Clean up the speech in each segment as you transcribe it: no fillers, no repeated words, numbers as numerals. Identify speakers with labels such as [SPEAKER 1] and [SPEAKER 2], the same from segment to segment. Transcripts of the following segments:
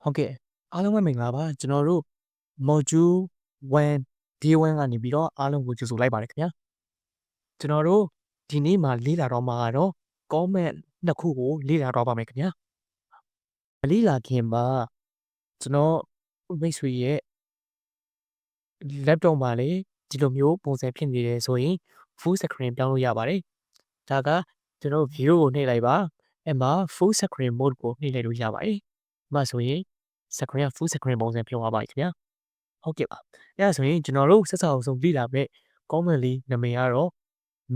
[SPEAKER 1] ဟုတ်ကဲ့အားလုံးပဲမင်္ဂလာပါကျွန်တော်တို့ module 1 day 1ကနေပြီးတော့အားလုံးကိုကြိုဆိုလိုက်ပါတယ်ခင်ဗျာကျွန်တော်တို့ဒီနေ့မှာလေ့လာတော့မှာကတော့ comment နှစ်ခုကိုလေ့လာတော့ပါမယ်ခင်ဗျာမလေ့လာခင်မှာကျွန်တော်မိတ်ဆွေရဲ့ laptop မှာလေဒီလိုမျိုးပုံစံဖြစ်နေတယ်ဆိုရင် full screen ပြောင်းလို့ရပါတယ်ဒါကကျွန်တော် view ကိုနှိပ်လိုက်ပါအဲ့မှာ full screen mode ကိုနှိပ်လိုက်လို့ရပါတယ်ဒီမှာဆိုရင် screen က full screen ပုံစံဖြစ်သွားပါပြီခင်ဗျာဟုတ်ကဲ့ပါအဲ့ဒါဆိုရင်ကျွန်တော်တို့ဆက်စားအောင်ဆုံးလေ့လာမဲ့ comment လေးနာမည်ကတော့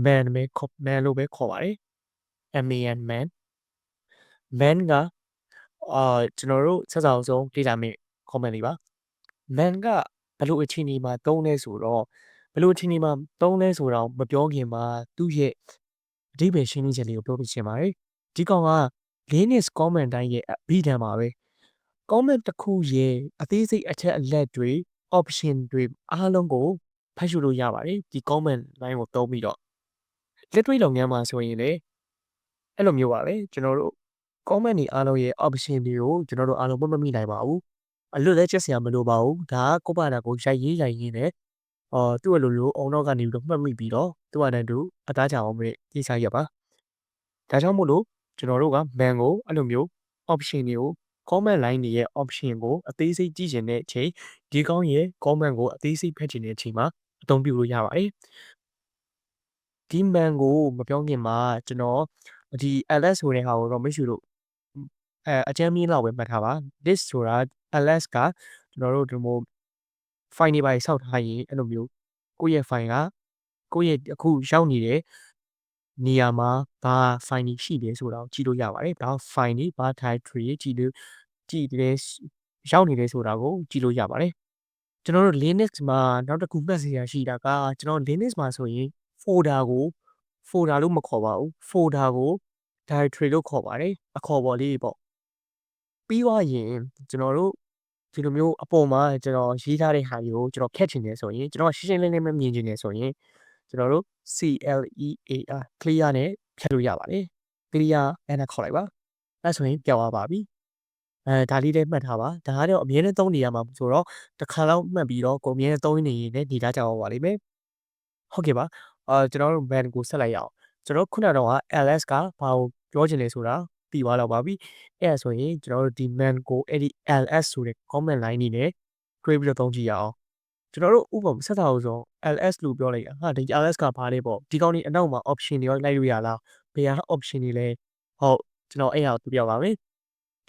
[SPEAKER 1] man လို့ပဲခေါ်ပါတယ် man man ကကျွန်တော်တို့ဆက်စားအောင်ဆုံးလေ့လာမဲ့ comment လေးပါ man ကဘယ်လိုအခြေအနေမှာသုံးလဲဆိုတော့ဘယ်လိုအခြေအနေမှာသုံးလဲဆိုတော့မပြောခင်မှာသူ့ရဲ့အဓိပ္ပာယ်ရှင်းလင်းချက်လေးကိုပြောပြချင်ပါတယ်ဒီကောင်က Linux comment တိုင်းရဲ့အဘိဓမ္မာပဲ comment တစ်ခုရဲ့အသေးစိတ်အချက်အလက်တွေ option တွေအားလုံးကိုဖတ်ရှုလို့ရပါတယ်ဒီ comment line ကိုသုံးပြီးတော့လက်တွေ့လုပ်ငန်းမှာဆိုရင်လေအဲ့လိုမျိုးပါပဲကျွန်တော်တို့ comment တွေအားလုံးရဲ့ option တွေကိုကျွန်တော်တို့အားလုံးမမိနိုင်ပါဘူးအလွတ်လဲချက်စရာမလိုပါဘူးဒါကကိုယ့်ဘာသာကိုရိုက်ရင်းနဲ့သူ့အလိုလိုအုံတော့ကနေပြီးတော့မှတ်မိပြီးတော့သူ့အတန်းတူအသားချအောင်ပဲရေးစားရပါဒါကြောင့်မို့လို့ကျွန်တော်တို့က man ကိုအဲ့လိုမျိုး option တွေကို comment line တွေရဲ့ option ကိုအသေးစိတ်ကြည့်ချင်တဲ့အချိန်ဒီကောင်းရဲ့ comment ကိုအသေးစိတ်ဖတ်ချင်တဲ့အချိန်မှာအသုံးပြုလို့ရပါတယ်ဒီ man ကိုမပြောခင်မှာကျွန်တော်ဒီ ls ဆိုတဲ့ဟာကိုတော့မိတ်ဆွေတို့အကြမ်းမြင့်လောက်ပဲမှတ်ထားပါ this ဆိုတာ ls ကကျွန်တော်တို့ဒီလို file တွေပါဆောက်ထားရင်အဲ့လိုမျိုးကိုယ့်ရဲ့ file ကကိုယ့်ရဲ့အခုရောက်နေတဲ့နေရာမှာဘာ file တွေရှိတယ်ဆိုတာကိုကြည့်လို့ရပါတယ်။ဘာ file တွေဘာ directory တွေကြည့်တယ်ရောက်နေတယ်ဆိုတာကိုကြည့်လို့ရပါတယ်။ကျွန်တော်တို့ Linux မှာနောက်တစ်ခုမှတ်စရာရှိတာကကျွန်တော် Linux မှာဆိုရင် folder ကို folder လို့မခေါ်ပါဘူး။ folder ကို directory လို့ခေါ်ပါတယ်။အခေါ်ပေါ်လေးပေါ့။ပြီးသွားရင်ကျွန်တော်တို့ဒီလိုမျိုးအပေါ်မှာကျွန်တော်ရေးထားတဲ့ဟာတွေကိုကျွန်တော်ဖျက်ချင်တယ်ဆိုရင်ကျွန်တော်ရှင်းရှင်းလင်းလင်းပဲမြင်ချင်တယ်ဆိုရင်ကျွန်တော်တို့ clear နဲ့ဖျက်လို့ရပါတယ် clear နဲ့ခေါ်လိုက်ပါအဲဆိုရင်ပြောင်းသွားပါပြီဒါလေးလည်းမှတ်ထားပါဒါကတော့အမြဲတမ်းသုံးနေရမှာဆိုတော့တစ်ခါလောက်မှတ်ပြီးတော့ကိုအမြဲတမ်းသုံးနေရင်လည်းဒီသားကြောက်ပါလိမ့်မယ်ဟုတ်ကဲ့ပါကျွန်တော်တို့ man ကိုဆက်လိုက်ရအောင်ကျွန်တော်ခုနကတော့ ls ကဘာကိုပြောချင်လဲဆိုတာပြီးသွားတော့ပါပြီအဲ့ဒါဆိုရင်ကျွန်တော်တို့ဒီ man ကိုအဲ့ဒီ ls ဆိုတဲ့ comment line နေနဲ့တွဲပြီးတော့သုံးကြည့်ရအောင်ကျွန်တော်တို့ဥပမာဆက်တာအောင်ဆို ls လို့ပြောလိုက်တာဟာဒီ ls ကဘာလဲပေါ့ဒီကောင်းนี้အနောက်မှာ option တွေရောလိုက်လို့ရလားဘယ်ဟာ option တွေလဲဟုတ်ကျွန်တော်အဲ့ဟာကိုပြပြပါမယ်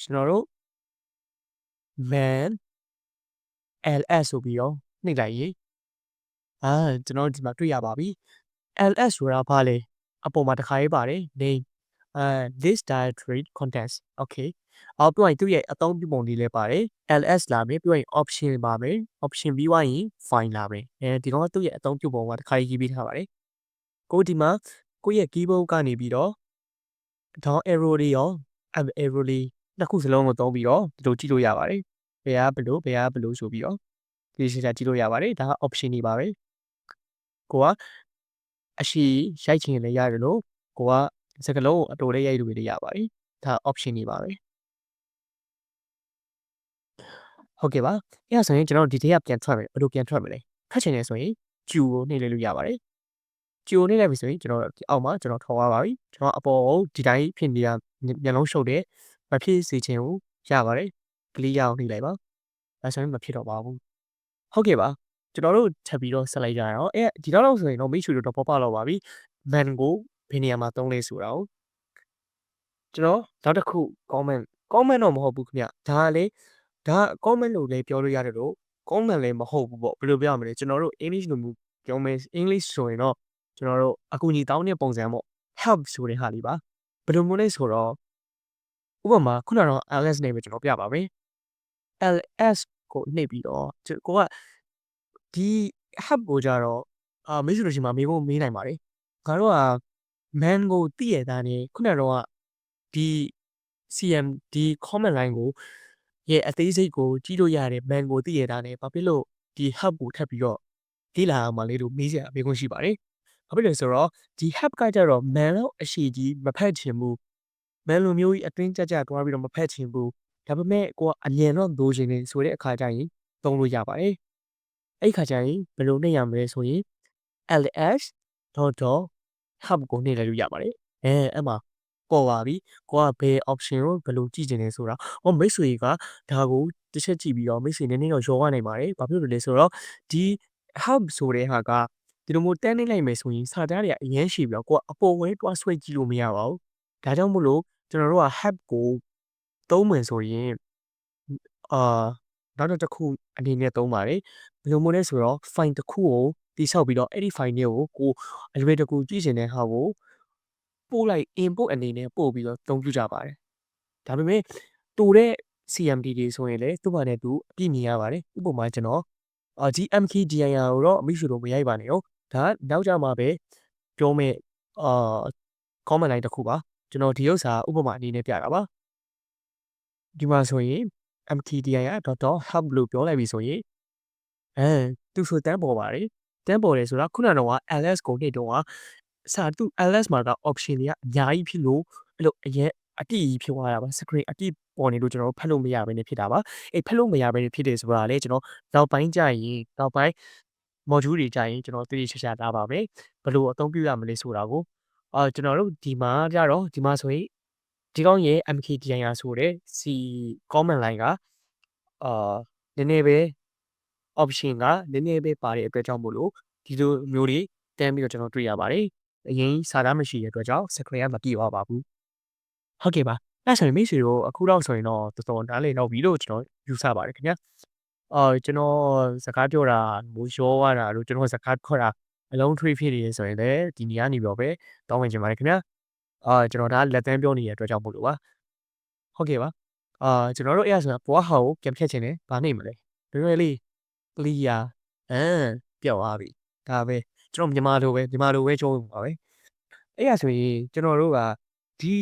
[SPEAKER 1] ကျွန်တော်တို့ man ls ဆိုပြီးတော့နှိပ်လိုက်ရင်ကျွန်တော်ဒီမှာတွေ့ရပါပြီ ls ဆိုတာဘာလဲအပေါ်မှာတစ်ခါရေးပါတယ် name this directory contents okay ပြောရင်သူ့ရဲ့အသုံးပြုပုံလေးလည်းပါတယ် ls လာမယ်ပြောရင် option ပါမယ် option ပြီးသွားရင် file လာမယ်ဒီကောင်ကသူ့ရဲ့အသုံးပြုပုံကတစ်ခါရေးပေးထားပါတယ်ကိုဒီမှာကိုယ့်ရဲ့ keyboard ကနေပြီးတော့ down arrow လေးရော up arrow လေးနှစ်ခုစလုံးကိုသုံးပြီးတော့ဒီလိုကြည့်လို့ရပါတယ်ဘယ်ကဘလို့ဆိုပြီးတော့ဒီရှင်းချကြည့်လို့ရပါတယ်ဒါက option တွေပါပဲကိုကအရှိရိုက်ချင်လည်းရတယ်လို့ကိုကစကလုံးကိုအတူလေးရိုက်လို့လည်းရပါတယ်ဒါ option တွေပါပဲဟုတ်ကဲ့ပါအဲ့ဒါဆိုရင်ကျွန်တော်ဒီထဲကပြန်ထွက်မယ်ဘယ်လိုပြန်ထွက်မလဲဖတ်ချင်တယ်ဆိုရင် Q ကိုနှိပ်လိုက်လို့ရပါတယ် Q ကိုနှိပ်လိုက်ပြီဆိုရင်ကျွန်တော်အောက်မှာကျွန်တော်ထော်သွားပါပြီကျွန်တော်အပေါ်ကိုဒီတိုင်းဖြစ်နေတာမျက်လုံးရှုပ်တယ်မဖြစ်စေချင်ဘူးရပါတယ်ကလေးရအောင်နှိပ်လိုက်ပါဒါဆိုရင်မဖြစ်တော့ပါဘူးဟုတ်ကဲ့ပါကျွန်တော်တို့ထပ်ပြီးတော့ဆက်လိုက်ကြရအောင်ဒီတော့ဆိုရင်တော့မိတ်ဆွေတို့တော့ပေါ်တော့ပါပြီ man ကိုဘယ်နေရာမှာသုံးလဲဆိုတာကိုကျွန်တော်နောက်တစ်ခု comment တော့မဟုတ်ဘူးခင်ဗျဒါကလေဒါ comment လို့လည်းပြောလို့ရတယ်လို့ comment လည်းမဟုတ်ဘူးပေါ့ဘယ်လိုပြောရမလဲကျွန်တော်တို့ English လိုမျိုးပြောမယ် English ဆိုရင်တော့ကျွန်တော်တို့အကူအညီတောင်းတဲ့ပုံစံပေါ့ help ဆိုတဲ့ဟာလေးပါဘယ်လိုမျိုးလဲဆိုတော့ဥပမာခုနကတော့ ls နဲ့ပဲကျွန်တော်ပြပါမယ် ls ကိုနှိပ်ပြီးတော့ကိုကဒီ help ကိုကြတော့မေးဆိုလို့ရှိရင်မေးဖို့မေးနိုင်ပါတယ်ငါတို့က man ကိုတည့်ရတဲ့နဲ့ခုနကတော့ဒီ cm ဒီ comment line ကိုရဲ့အသေးစိတ်ကိုကြည့်လို့ရတယ် man ကိုတည့်ရတဲ့နဲ့ဘာဖြစ်လို့ဒီ help ကိုထပ်ပြီးတော့လေ့လာအောင်မလေးလို့မေးစရာမေးခွန်းရှိပါတယ်ဘာဖြစ်လဲဆိုတော့ဒီ help ကကြတော့ man လောက်အရှိကြီးမဖတ်ချင်ဘူး man လိုမျိုးကြီးအတွင်းကြကြတွားပြီးတော့မဖတ်ချင်ဘူး ဒါပေမဲ့ကိုကအမြန်တော့လိုချင်နေဆိုတဲ့အခါကျရင်သုံးလို့ရပါတယ်အဲ့ခါကျရင်ဘယ်လိုနှိပ်ရမလဲဆိုရင် ls.hub ကိုနှိပ်လိုက်လို့ရပါတယ်အဲ့မှာပေါ်ပါပြီကိုကဘယ် option ကိုဘယ်လိုကြည့်ချင်လဲဆိုတာမိတ်ဆွေကဒါကိုတစ်ချက်ကြည့်ပြီးတော့မိတ်ဆွေနည်းနည်းတော့ရောရနိုင်ပါတယ်ဘာဖြစ်လို့လဲဆိုတော့ဒီ hub ဆိုတဲ့ဟာကဒီလိုမျိုးတန်းနေလိုက်မယ်ဆိုရင်စာသားတွေကအရင်ရှိပြီးတော့ကိုကအပေါ်ဝဲတွားဆွဲကြည့်လို့မရပါဘူးဒါကြောင့်မို့လို့ကျွန်တော်တို့က hub ကိုသုံးမယ်ဆိုရင်နောက်တစ်ခုအနေနဲ့သုံးပါတယ်ဘယ်လိုမျိုးလဲဆိုတော့ file တစ်ခုကိုတိဆောက်ပြီးတော့အဲ့ဒီ file တွေကိုကိုအလွယ်တကူကြည့်ချင်တဲ့ဟာကိုပို့လိုက် input အနေနဲ့ပို့ပြီးတော့သုံးပြကြပါတယ်ဒါပေမဲ့တူတဲ့ CMD တွေဆိုရင်လည်းသူ့ဘာနဲ့သူအပြည့်မြင်ရပါတယ်ဥပမာကျွန်တော်ဒီ MKDIR ကိုတော့မိတ်ဆွေတို့မရိုက်ပါနဲ့ဟုတ်ဒါနောက်ကြမှာပဲပြောမဲ့comment line တစ်ခုပါကျွန်တော်ဒီဥစ္စာဥပမာအနေနဲ့ပြတာပါဒီမှာဆိုရင် mkdir.hub လို့ပြောလိုက်ပြီဆိုရင်သူဆိုတန်းပေါ်ပါတယ်တန်းပေါ်တယ်ဆိုတာခုနကတော့ ls ကိုနှိပ်တော့သူ ls မှာက option တွေကအများကြီးဖြစ်လို့အဲ့လိုအရင်အတိအဖြစ်သွားတာပါ screen အတိပေါ်နေလို့ကျွန်တော်ဖတ်လို့မရဘဲနေဖြစ်တာပါဖတ်လို့မရဘဲနေဖြစ်တယ်ဆိုတာလေကျွန်တော်နောက်ပိုင်းကြရင်နောက်ပိုင်း module တွေကြရင်ကျွန်တော်သိချာတာပါပဲဘယ်လိုအသုံးပြုရမလဲဆိုတာကိုကျွန်တော်တို့ဒီမှာကြတော့ဒီမှာဆိုရင်ဒီကောင်းရဲ့ mkdir ဆိုတဲ့ C comment line ကနည်းနည်းပဲ option ကနည်းနည်းပဲပါတဲ့အတွက်ကြောင့်မို့လို့ဒီလိုမျိုးတွေတန်းပြီးတော့ကျွန်တော်တွေ့ရပါတယ်အရင်စာသားမရှိတဲ့အတွက်ကြောင့် screen ကမပြည့်သွားပါဘူးဟုတ်ကဲ့ပါအဲ့ဆိုရင်မိတ်ဆွေတို့အခုတော့ဆိုရင်တော့တော်တော်နားလည်တော့ပြီလို့ကျွန်တော်ယူဆပါတယ်ခင်ဗျာကျွန်တော်စကားပြောတာမိုးရောရတာလို့ကျွန်တော်စကားခေါ်တာအလုံးထွေးဖြစ်နေရဆိုရင်လည်းဒီနေရာနေပြီးပဲတောင်းဝင်ချင်ပါတယ်ခင်ဗျာကျွန်တော်ဒါလက်တန်းပြောနေတဲ့အတွက်ကြောင့်မို့လို့ပါဟုတ်ကဲ့ပါကျွန်တော်တို့အဲ့ဒါဆိုရင်ဘွားဟာကိုပြန်ဖြတ်ချင်တယ်ဗာနေမလဲလွယ်လွယ်လေး clear ပြောက်သွားပြီဒါပဲကျွန်တော်မြန်မာလိုပဲပြောပါပဲအဲ့ဒါဆိုရင်ကျွန်တော်တို့ကဒီ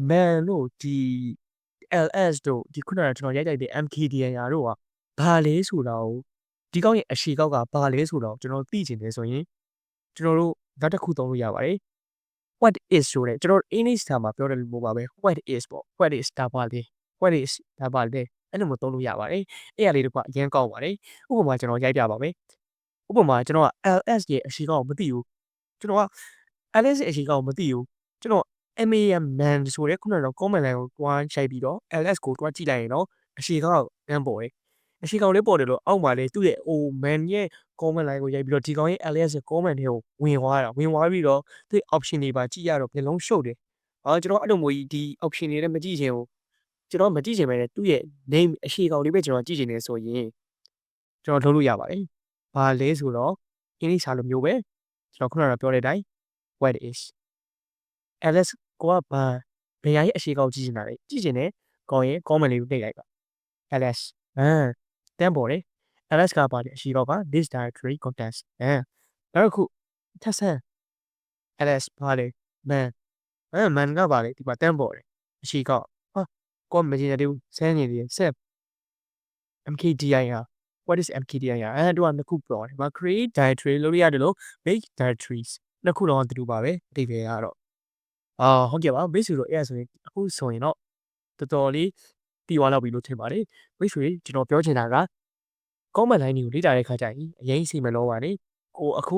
[SPEAKER 1] man တို့ဒီ ls တို့ဒီခုနကကျွန်တော်ရိုက်တဲ့ mkdir တို့ကဘာလဲဆိုတာကိုဒီကောင်းရဲ့အရှိကောက်ကဘာလဲဆိုတာကိုကျွန်တော်သိချင်တယ်ဆိုရင်ကျွန်တော်တို့နောက်တစ်ခုသုံးလို့ရပါတယ် what is ဆိုတဲ့ကျွန်တော် English စာမှာပြောတယ်လို့ပါပဲ what is ပေါ့ what is ဒါပါလေ what is ဒါပါလေအဲ့လိုမျိုးသုံးလို့ရပါတယ်အဲ့အရာလေးတစ်ခုအရင်ကောက်ပါတယ်ဥပမာကျွန်တော်ရိုက်ပြပါမယ်ဥပမာကျွန်တော်က ls ရဲ့အရှိကောက်ကိုမသိဘူးကျွန်တော်က ls ရဲ့အရှိကောက်ကိုမသိဘူးကျွန်တော် man ဆိုတဲ့ခုနကတော့ comment line ကိုတွားချိန်ပြီးတော့ ls ကိုတွားကြည့်လိုက်ရင်တော့အရှိကောက်တန်းပေါ်တယ်အရှိကောက်လေးပေါ်တယ်လို့အောက်မှာလေသူ့ရဲ့ man ရဲ့ comment line ကိုရိုက်ပြီးတော့ဒီကောင်ရဲ့ ls ရဲ့ comment တွေကိုဝင်သွားပြီးတော့သူ့ option တွေပါကြည့်ရတော့မျက်လုံးရှုပ်တယ်ကျွန်တော်အဲ့လိုမျိုးကြီးဒီ option တွေလည်းမကြည့်ချင်ဘူးကျွန်တော်မကြည့်ချင်ပဲသူ့ရဲ့ name အရှိကောင်လေးပဲကျွန်တော်ကြည့်ချင်နေဆိုရင်ကျွန်တော်လုပ်လို့ရပါတယ်ဘာလဲဆိုတော့ English စာလိုမျိုးပဲကျွန်တော်ခုနကပြောတဲ့အတိုင်း what is ls ကိုကဘယ်ရဲ့အရှိကောင်ကြည့်ချင်တာလဲကြည့်ချင်တယ်ကောင်ရဲ့ comment လေးကိုနှိပ်လိုက်ပါ ls တန်းပေါ်တယ် ls ကပါတယ်အရှိကောက်က this directory contains နောက်တစ်ခုထပ်ဆန်း ls ပါလေ man ကပါလေဒီမှာတန်းပေါ်တယ်အရှိကောက်ကိုမကြည့်ရသေးဘူးဆန်းနေတယ် set mkdir what is mkdir တို့ကနှစ်ခုပေါ်တယ်ဒီမှာ create directory လို့ရတယ်လို့ make directories နှစ်ခုတော့တူပါပဲအတိတ်ပဲကတော့ဟုတ်ကဲ့ပါမိတ်ဆွေတို့အဲ့ဒါဆိုရင်အခုဆိုရင်တော့တော်တော်လေးပြီးသွားတော့ပြီလို့ထင်ပါတယ်မိတ်ဆွေကျွန်တော်ပြောချင်တာက comment line တွေကိုလေ့လာတဲ့ခါကျရင်အရင်စီမလို့ပါနေကိုအခု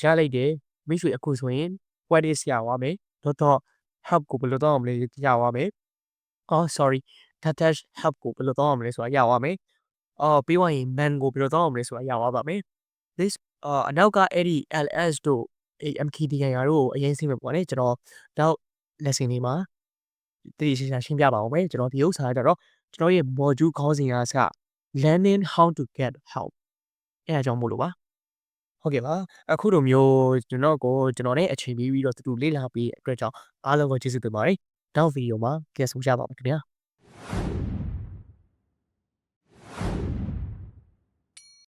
[SPEAKER 1] ရလိုက်တယ်မိတ်ဆွေအခုဆိုရင် what is ရသွားမယ်တော့ help ကိုဘယ်လိုတော့မလဲရသွားမယ်sorry dash help ကိုဘယ်လိုတော့မလဲဆိုတာရသွားမယ်ပြီးသွားရင် man ကိုဘယ်လိုတော့မလဲဆိုတာရသွားပါမယ် this အနောက်ကအဲ့ဒီ ls တို့ mkdir တို့အရင်စီမပေါ့လေကျွန်တော်နောက် lesson လေးမှာတတိရှိရှင်းပြပါအောင်မယ်ကျွန်တော်ဒီဥစ္စာကတော့ကျွန်တော်ရဲ့ module ခေါင်းစဉ်ကစ learning how to get help အဲ့အကြောင်းမို့လို့ပါဟုတ်ကဲ့ပါအခုလိုမျိုးကျွန်တော်နဲ့အချိန်ပြီးတော့တူတူလေ့လာပြီးအတွက်ကြောင့်အားလုံးကိုကျေးဇူးတင်ပါတယ်နောက်ဗီဒီယိုမှာပြန်ဆုံကြပါမယ်ခင်ဗျာ